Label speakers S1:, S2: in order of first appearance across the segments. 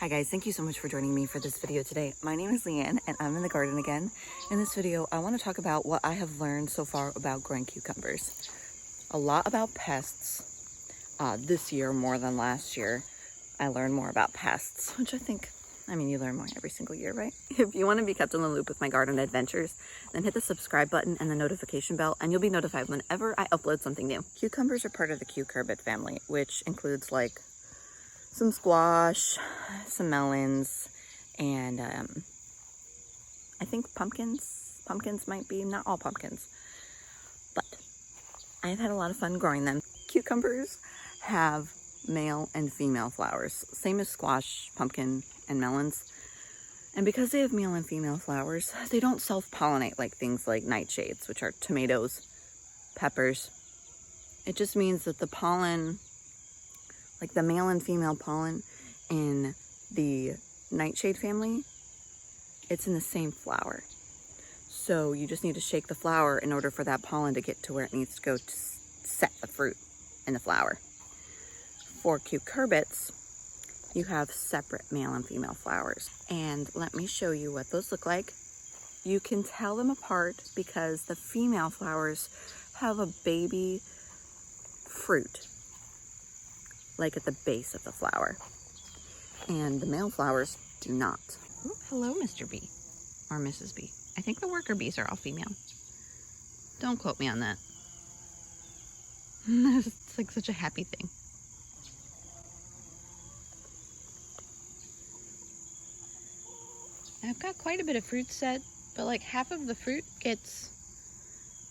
S1: Hi guys, thank you so much for joining me for this video today. My name is Leanne and I'm in the garden again. In this video, I want to talk about what I have learned so far about growing cucumbers. A lot about pests. This year more than last year, I learned more about pests, which you learn more every single year, right? If you want to be kept in the loop with my garden adventures, then hit the subscribe button and the notification bell and you'll be notified whenever I upload something new. Cucumbers are part of the cucurbit family, which includes like some squash, some melons, and I think pumpkins. Pumpkins might be, not all pumpkins, but I've had a lot of fun growing them. Cucumbers have male and female flowers, same as squash, pumpkin, and melons. And because they have male and female flowers, they don't self-pollinate like things like nightshades, which are tomatoes, peppers. It just means that the pollen, like the male and female pollen in the nightshade family, it's in the same flower. So you just need to shake the flower in order for that pollen to get to where it needs to go to set the fruit in the flower. For cucurbits, you have separate male and female flowers. And let me show you what those look like. You can tell them apart because the female flowers have a baby fruit, like at the base of the flower. And the male flowers do not. Ooh, hello, Mr. Bee, or Mrs. Bee. I think the worker bees are all female. Don't quote me on that. It's like such a happy thing. I've got quite a bit of fruit set, but like half of the fruit gets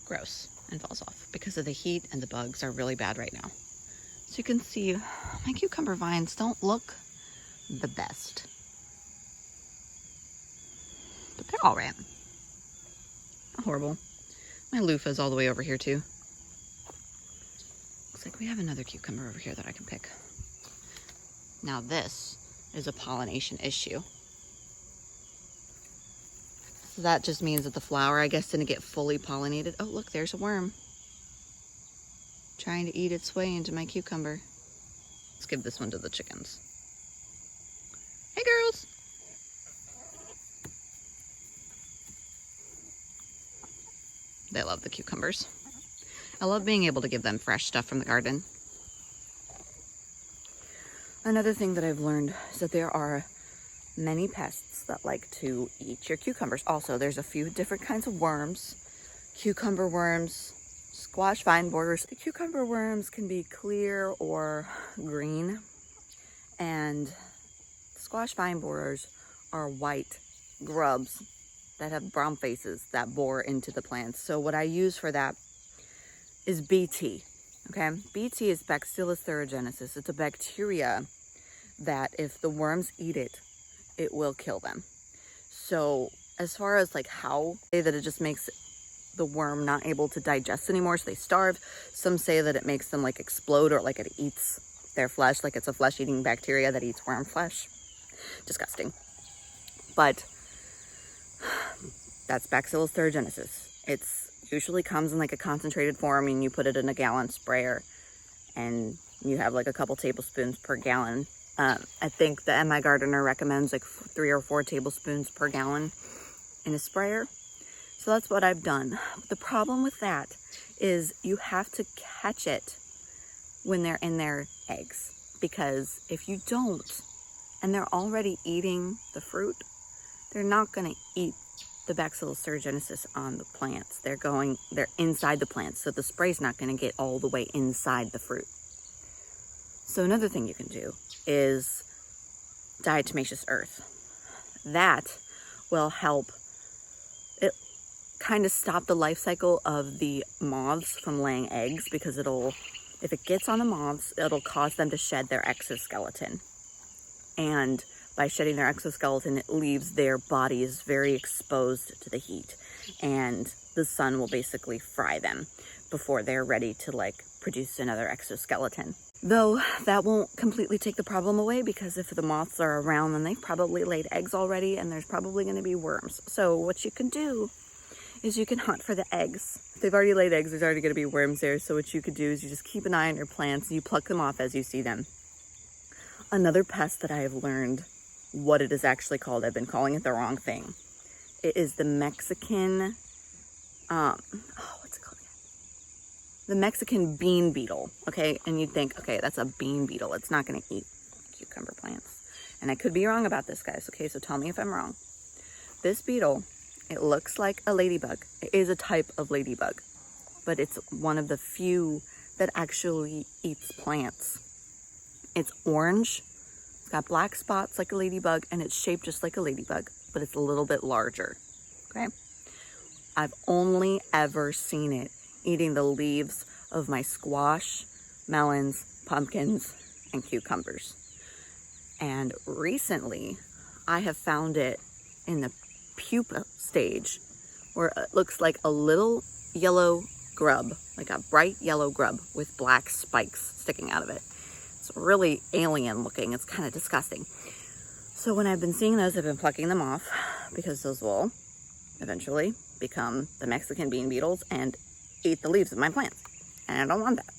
S1: gross and falls off because of the heat, and the bugs are really bad right now. So you can see my cucumber vines don't look the best, but they're all right. Not horrible. My loofah's all the way over here too. Looks like we have another cucumber over here that I can pick. Now this is a pollination issue. So that just means that the flower, I guess, didn't get fully pollinated. Oh, look, there's a worm trying to eat its way into my cucumber. Let's give this one to the chickens. Hey, girls. They love the cucumbers. I love being able to give them fresh stuff from the garden. Another thing that I've learned is that there are many pests that like to eat your cucumbers. Also, there's a few different kinds of worms. Cucumber worms, squash vine borers. The cucumber worms can be clear or green, and squash vine borers are white grubs that have brown faces that bore into the plants. So what I use for that is BT. Okay, BT is Bacillus thuringiensis. It's a bacteria that if the worms eat it, it will kill them. So as far as like how, say that it just makes the worm not able to digest anymore, so they starve. Some say that it makes them like explode, or like it eats their flesh, like it's a flesh-eating bacteria that eats worm flesh. Disgusting. But that's Bacillus thuringiensis. It's usually comes in like a concentrated form, and you put it in a gallon sprayer, and you have like a couple tablespoons per gallon. I think the MI gardener recommends like 3 or 4 tablespoons per gallon in a sprayer. So that's what I've done. The problem with that is you have to catch it when they're in their eggs, because if you don't, and they're already eating the fruit, they're not going to eat the Bacillus thuringiensis on the plants. They're inside the plants, so the spray's not going to get all the way inside the fruit. So another thing you can do is diatomaceous earth. That will help it kind of stop the life cycle of the moths from laying eggs, because if it gets on the moths, it'll cause them to shed their exoskeleton. And by shedding their exoskeleton, it leaves their bodies very exposed to the heat, and the sun will basically fry them before they're ready to like produce another exoskeleton. Though that won't completely take the problem away, because if the moths are around, then they've probably laid eggs already, and there's probably going to be worms. So what you can do is you can hunt for the eggs. If they've already laid eggs, there's already going to be worms there. So what you could do is you just keep an eye on your plants, and you pluck them off as you see them. Another pest that I have learned what it is actually called. I've been calling it the wrong thing. It is the Mexican, what's it called again? The Mexican bean beetle, okay? And you'd think, okay, that's a bean beetle. It's not gonna eat cucumber plants. And I could be wrong about this, guys, okay? So tell me if I'm wrong. This beetle, it looks like a ladybug. It is a type of ladybug, but it's one of the few that actually eats plants. It's orange, it's got black spots like a ladybug, and it's shaped just like a ladybug, but it's a little bit larger, okay? I've only ever seen it eating the leaves of my squash, melons, pumpkins, and cucumbers. And recently, I have found it in the pupa stage, where it looks like a little yellow grub, like a bright yellow grub with black spikes sticking out of it. It's really alien looking. It's kind of disgusting. So when I've been seeing those, I've been plucking them off because those will eventually become the Mexican bean beetles and eat the leaves of my plants. And I don't want that.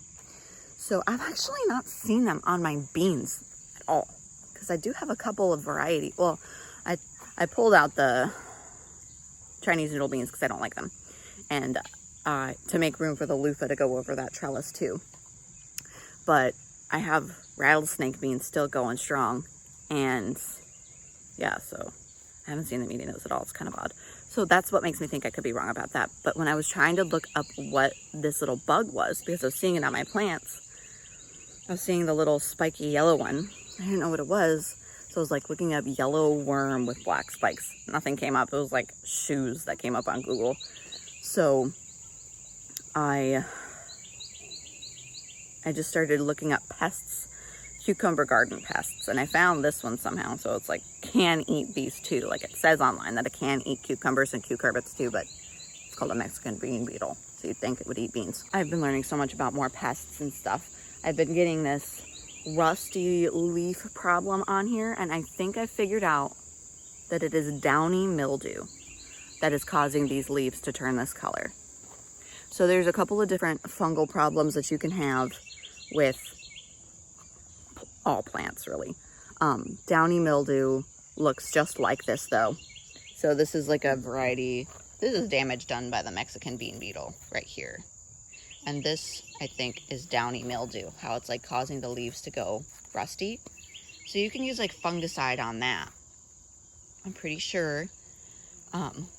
S1: So I've actually not seen them on my beans at all, because I do have a couple of variety. Well, I pulled out the Chinese noodle beans because I don't like them, and to make room for the loofah to go over that trellis too. But I have rattlesnake beans still going strong, and yeah, so I haven't seen them eating those at all. It's kind of odd. So that's what makes me think I could be wrong about that. But when I was trying to look up what this little bug was, because I was seeing it on my plants, I was seeing the little spiky yellow one. I didn't know what it was. So I was like looking up yellow worm with black spikes. Nothing came up. It was like shoes that came up on Google. So I just started looking up pests, cucumber garden pests, and I found this one somehow. So it's like, can eat these too. Like it says online that it can eat cucumbers and cucurbits too, but it's called a Mexican bean beetle. So you'd think it would eat beans. I've been learning so much about more pests and stuff. I've been getting this rusty leaf problem on here, and I think I figured out that it is downy mildew that is causing these leaves to turn this color. So there's a couple of different fungal problems that you can have with all plants, really. Downy mildew looks just like this though. So this is like a variety. This is damage done by the Mexican bean beetle right here. And this, I think, is downy mildew, how it's like causing the leaves to go rusty. So you can use like fungicide on that, I'm pretty sure.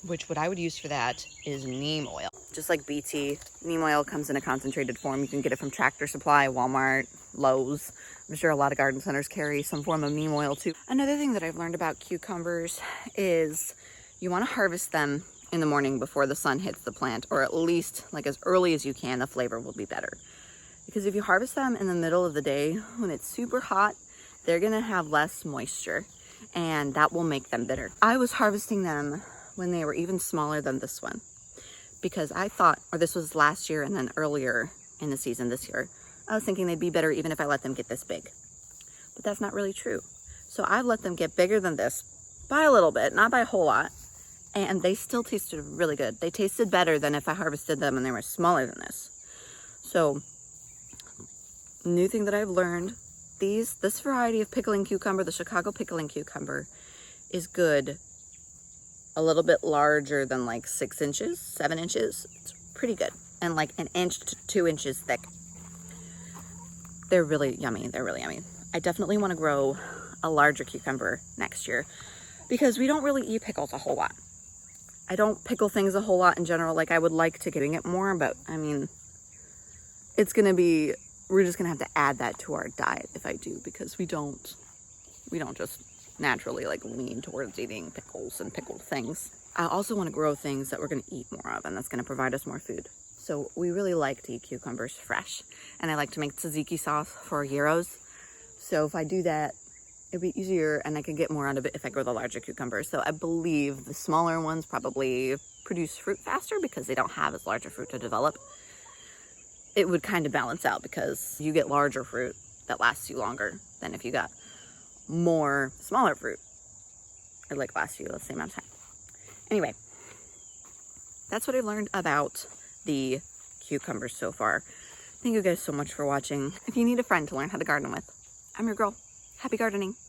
S1: Which what I would use for that is neem oil. Just like BT, neem oil comes in a concentrated form. You can get it from Tractor Supply, Walmart, Lowe's. I'm sure a lot of garden centers carry some form of neem oil too. Another thing that I've learned about cucumbers is you want to harvest them in the morning before the sun hits the plant, or at least like as early as you can. The flavor will be better, because if you harvest them in the middle of the day when it's super hot, they're gonna have less moisture, and that will make them bitter. I was harvesting them when they were even smaller than this one, because I thought, or this was last year and then earlier in the season this year, I was thinking they'd be better even if I let them get this big. But that's not really true. So I've let them get bigger than this by a little bit, not by a whole lot, and they still tasted really good. They tasted better than if I harvested them and they were smaller than this. So, new thing that I've learned, this variety of pickling cucumber, the Chicago pickling cucumber, is good a little bit larger than like 6 inches, 7 inches. It's pretty good. And like 1 inch to 2 inches thick. They're really yummy. They're really yummy. I definitely want to grow a larger cucumber next year, because we don't really eat pickles a whole lot. I don't pickle things a whole lot in general. Like I would like to getting it more, but I mean, it's going to be, we're just going to have to add that to our diet if I do, because we don't just naturally like lean towards eating pickles and pickled things. I also want to grow things that we're going to eat more of, and that's going to provide us more food. So we really like to eat cucumbers fresh, and I like to make tzatziki sauce for gyros. So if I do that, it'd be easier, and I could get more out of it if I grow the larger cucumbers. So I believe the smaller ones probably produce fruit faster because they don't have as large a fruit to develop. It would kind of balance out, because you get larger fruit that lasts you longer than if you got more smaller fruit. It like lasts you the same amount of time. Anyway, that's what I've learned about the cucumbers so far. Thank you guys so much for watching. If you need a friend to learn how to garden with, I'm your girl. Happy gardening.